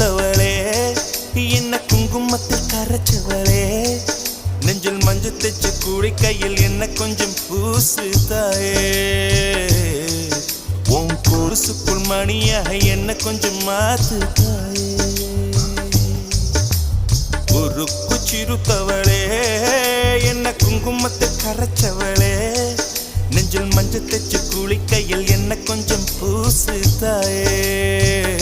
சிறுத்தவளே என்ன குங்குமத்தில் கரைச்சவளே நெஞ்சில் மஞ்சள் தைச்சு கூடி கையில் என்ன கொஞ்சம் பூசு தாயே உன் கொலுசுக்குள் மணியாக என்ன கொஞ்சம் மாத்து தாயே உருக்கு சிறுத்தவளே என்ன குங்குமத்தை கரைச்சவளே நெஞ்சில் மஞ்சள் தைச்சு குளிக்கையில் என்ன கொஞ்சம் பூசு தாயே